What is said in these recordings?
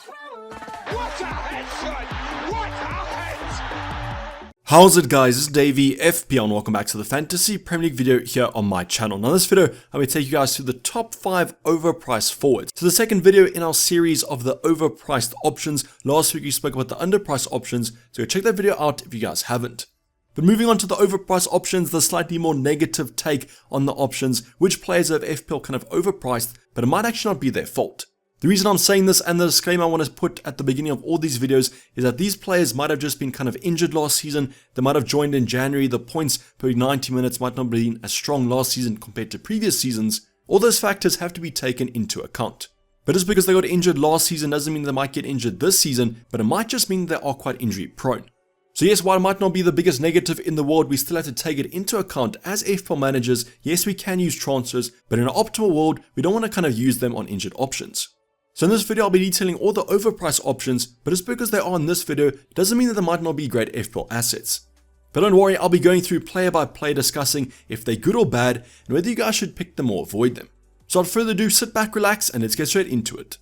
What a headshot! What a head! How's it guys, it's Dayvy, FPL, and welcome back to the Fantasy Premier League video here on my channel. Now in this video, I will take you guys through the top 5 overpriced forwards. So the second video in our series of the overpriced options. Last week we spoke about the underpriced options, so go check that video out if you guys haven't. But moving on to the overpriced options, the slightly more negative take on the options, which players have FPL kind of overpriced, but it might actually not be their fault. The reason I'm saying this and the disclaimer I want to put at the beginning of all these videos is that these players might have just been kind of injured last season. They might have joined in January. The points per 90 minutes might not have been as strong last season compared to previous seasons. All those factors have to be taken into account. But just because they got injured last season doesn't mean they might get injured this season, but it might just mean they are quite injury prone. So yes, while it might not be the biggest negative in the world, we still have to take it into account as FPL managers. Yes, we can use transfers, but in an optimal world, we don't want to kind of use them on injured options. So in this video, I'll be detailing all the overpriced options, but just because they are in this video doesn't mean that they might not be great FPL assets. But don't worry, I'll be going through player by player discussing if they're good or bad and whether you guys should pick them or avoid them. So without further ado, sit back, relax, and let's get straight into it.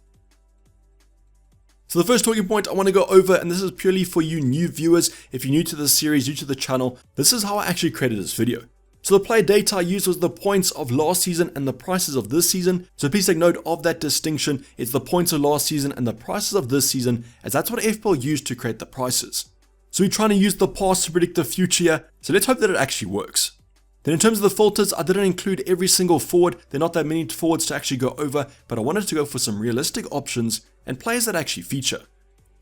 So the first talking point I want to go over, and this is purely for you new viewers, if you're new to this series, new to the channel, this is how I actually created this video. So the player data I used was the points of last season and the prices of this season. So please take note of that distinction. It's the points of last season and the prices of this season, as that's what FPL used to create the prices. So we're trying to use the past to predict the future here. So let's hope that it actually works. Then in terms of the filters, I didn't include every single forward. There are not that many forwards to actually go over, but I wanted to go for some realistic options and players that actually feature.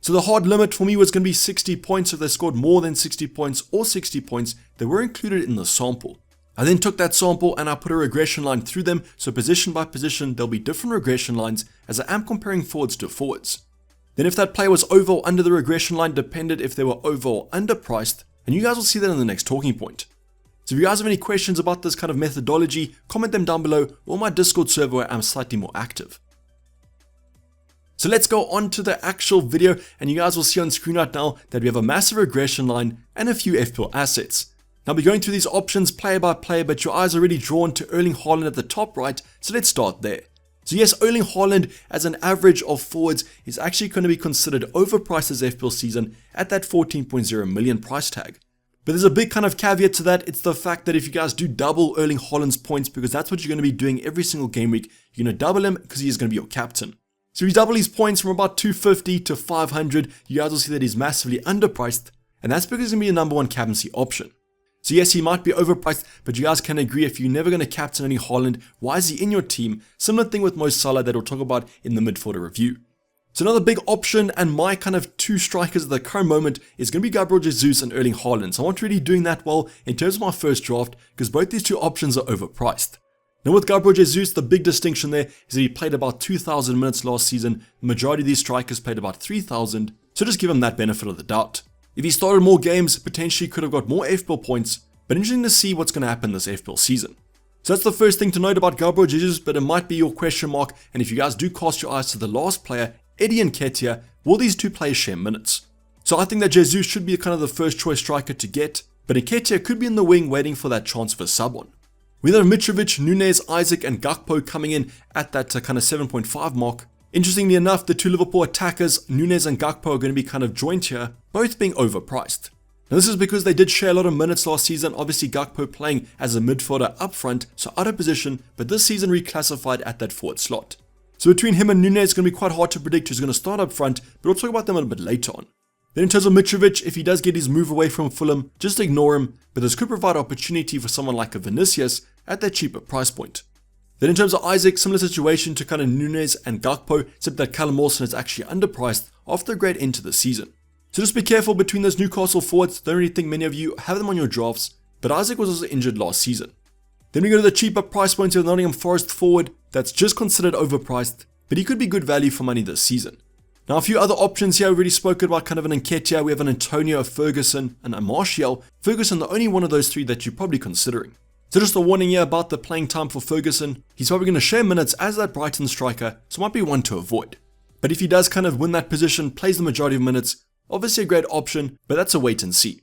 So the hard limit for me was going to be 60 points. If they scored more than 60 points or 60 points, they were included in the sample. I then took that sample and I put a regression line through them, so position by position there'll be different regression lines as I am comparing forwards to forwards. Then if that player was over or under the regression line depended if they were over or underpriced, and you guys will see that in the next talking point. So if you guys have any questions about this kind of methodology, comment them down below or my Discord server where I'm slightly more active. So let's go on to the actual video, and you guys will see on screen right now that we have a massive regression line and a few FPL assets. Now I'll be going through these options player by player, but your eyes are already drawn to Erling Haaland at the top right, so let's start there. So yes, Erling Haaland as an average of forwards is actually going to be considered overpriced this FPL season at that 14.0 million price tag. But there's a big kind of caveat to that. It's the fact that if you guys do double Erling Haaland's points, because that's what you're going to be doing every single game week, you're going to double him because he's going to be your captain. So if you double his points from about 250 to 500, you guys will see that he's massively underpriced, and that's because he's going to be a number one captaincy option. So yes, he might be overpriced, but you guys can agree if you're never going to captain any Haaland, why is he in your team? Similar thing with Mo Salah that we'll talk about in the midfielder review. So another big option, and my kind of two strikers at the current moment, is going to be Gabriel Jesus and Erling Haaland. So I'm not really doing that well in terms of my first draft, because both these two options are overpriced. Now with Gabriel Jesus, the big distinction there is that he played about 2,000 minutes last season. The majority of these strikers played about 3,000, so just give him that benefit of the doubt. If he started more games, potentially could have got more FPL points, but interesting to see what's going to happen this FPL season. So that's the first thing to note about Gabriel Jesus, but it might be your question mark, and if you guys do cast your eyes to the last player, Eddie and Nketiah, will these two players share minutes? So I think that Jesus should be kind of the first choice striker to get, but Nketiah could be in the wing waiting for that chance for sub on. We have Mitrovic, Nunez, Isaac and Gakpo coming in at that kind of 7.5 mark. Interestingly enough, the two Liverpool attackers, Nunez and Gakpo, are going to be kind of joint here, both being overpriced. Now this is because they did share a lot of minutes last season, obviously Gakpo playing as a midfielder up front, so out of position, but this season reclassified at that forward slot. So between him and Nunez, it's going to be quite hard to predict who's going to start up front, but we'll talk about them a little bit later on. Then in terms of Mitrovic, if he does get his move away from Fulham, just ignore him, but this could provide opportunity for someone like a Vinicius at that cheaper price point. Then in terms of Isaac, similar situation to kind of Nunez and Gakpo, except that Callum Wilson is actually underpriced after a great end to the season. So just be careful between those Newcastle forwards. Don't really think many of you have them on your drafts, but Isaac was also injured last season. Then we go to the cheaper price point of Nottingham Forest forward that's just considered overpriced, but he could be good value for money this season. Now a few other options here. We've already spoken about kind of an Nketiah. We have an Antonio, a Ferguson, and a Martial. Ferguson, the only one of those three that you're probably considering. So just a warning here about the playing time for Ferguson. He's probably going to share minutes as that Brighton striker, so might be one to avoid. But if he does kind of win that position, plays the majority of minutes, obviously a great option, but that's a wait and see.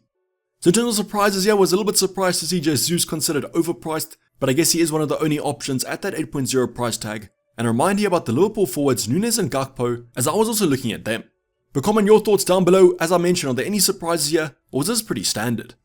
So in terms of surprises here, I was a little bit surprised to see Jesus considered overpriced, but I guess he is one of the only options at that 8.0 price tag. and a reminder about the Liverpool forwards Nunes and Gakpo, as I was also looking at them. But comment your thoughts down below. As I mentioned, are there any surprises here, or is this pretty standard?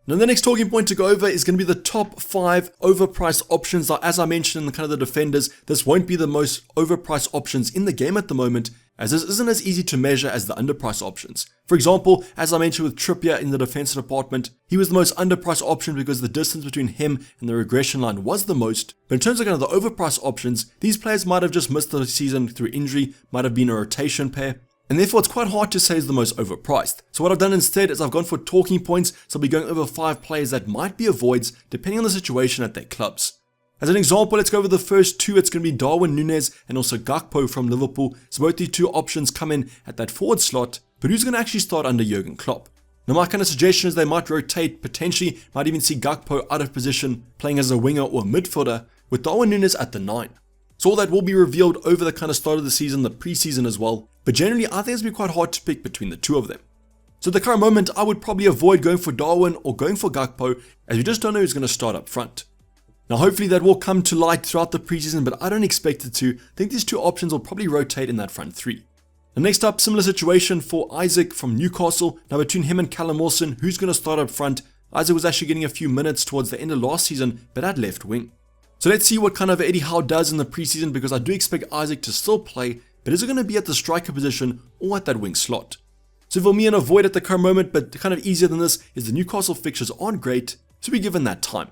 Now the next talking point to go over is going to be the top 5 overpriced options. Now, as I mentioned in the kind of the defenders, this won't be the most overpriced options in the game at the moment, as this isn't as easy to measure as the underpriced options. For example, as I mentioned with Trippier in the defensive department, he was the most underpriced option because the distance between him and the regression line was the most. But in terms of kind of the overpriced options, these players might have just missed the season through injury, might have been a rotation pair, and therefore it's quite hard to say is the most overpriced. So what I've done instead is I've gone for talking points, so I'll be going over 5 players that might be avoids depending on the situation at their clubs. As an example, let's go over the first 2. It's going to be Darwin Núñez and also Gakpo from Liverpool. So both these 2 options come in at that forward slot, but who's going to actually start under Jurgen Klopp? Now my kind of suggestion is they might rotate, potentially might even see Gakpo out of position, playing as a winger or a midfielder, with Darwin Núñez at the 9. So all that will be revealed over the kind of start of the season, the preseason as well. But generally, I think it's going to be quite hard to pick between the 2 of them. So at the current moment, I would probably avoid going for Darwin or going for Gakpo, as we just don't know who's going to start up front. Now hopefully that will come to light throughout the preseason, but I don't expect it to. I think these 2 options will probably rotate in that front 3. Now next up, similar situation for Isaac from Newcastle. Now between him and Callum Wilson, who's going to start up front? Isaac was actually getting a few minutes towards the end of last season, but at left wing. So let's see what kind of Eddie Howe does in the preseason, because I do expect Isaac to still play, but is it going to be at the striker position or at that wing slot? So for me, an avoid at the current moment, but kind of easier than this, is the Newcastle fixtures aren't great, so be given that time.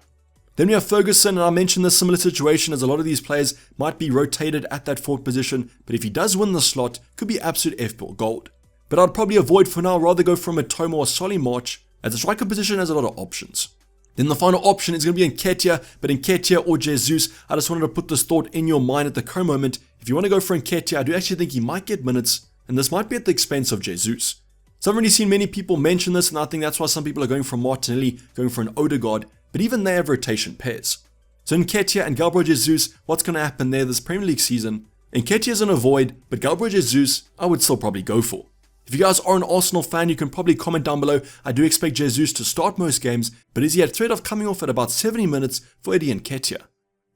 Then we have Ferguson, and I mentioned this similar situation as a lot of these players might be rotated at that forward position, but if he does win the slot, could be absolute FPL gold. But I'd probably avoid for now, rather go for a Mitoma or Solly March, as the striker position has a lot of options. Then the final option is going to be Nketiah, but Nketiah or Jesus, I just wanted to put this thought in your mind at the current moment. If you want to go for Nketiah, I do actually think he might get minutes, and this might be at the expense of Jesus. So I've already seen many people mention this, and I think that's why some people are going for Martinelli, going for an Odegaard, but even they have rotation pairs. So Nketiah and Gabriel Jesus, what's going to happen there this Premier League season? Nketiah is an avoid, but Gabriel Jesus, I would still probably go for. If you guys are an Arsenal fan, you can probably comment down below. I do expect Jesus to start most games, but is he at threat of coming off at about 70 minutes for Eddie Nketiah?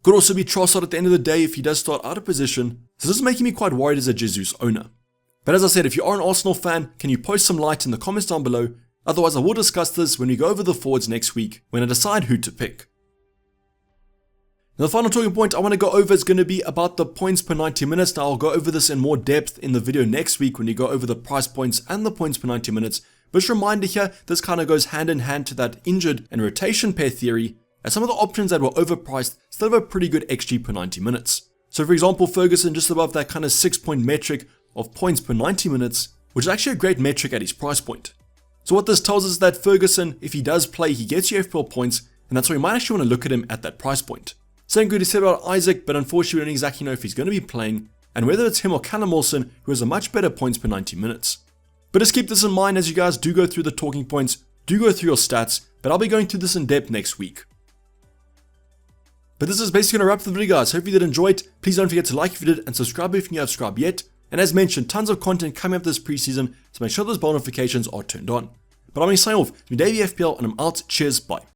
Could also be Trossard at the end of the day if he does start out of position, so this is making me quite worried as a Jesus owner. But as I said, if you are an Arsenal fan, can you post some light in the comments down below? Otherwise, I will discuss this when we go over the forwards next week, when I decide who to pick. Now the final talking point I want to go over is going to be about the points per 90 minutes. Now I'll go over this in more depth in the video next week when you go over the price points and the points per 90 minutes. But just a reminder here, this kind of goes hand in hand to that injured and rotation pair theory, as some of the options that were overpriced still have a pretty good XG per 90 minutes. So for example, Ferguson just above that kind of 6-point metric of points per 90 minutes, which is actually a great metric at his price point. So what this tells us is that Ferguson, if he does play, he gets you FPL points, and that's why you might actually want to look at him at that price point. Same good to say about Isaac, but unfortunately we don't exactly know if he's going to be playing, and whether it's him or Callum Wilson, who has a much better points per 90 minutes. But just keep this in mind as you guys do go through the talking points, do go through your stats, but I'll be going through this in depth next week. But this is basically going to wrap up the video, guys. Hope you did enjoy it. Please don't forget to like if you did and subscribe if you haven't subscribed yet. And as mentioned, tons of content coming up this preseason, so make sure those bell notifications are turned on. But I'm going to sign off. It's been Dayvy FPL, and I'm out. Cheers, bye.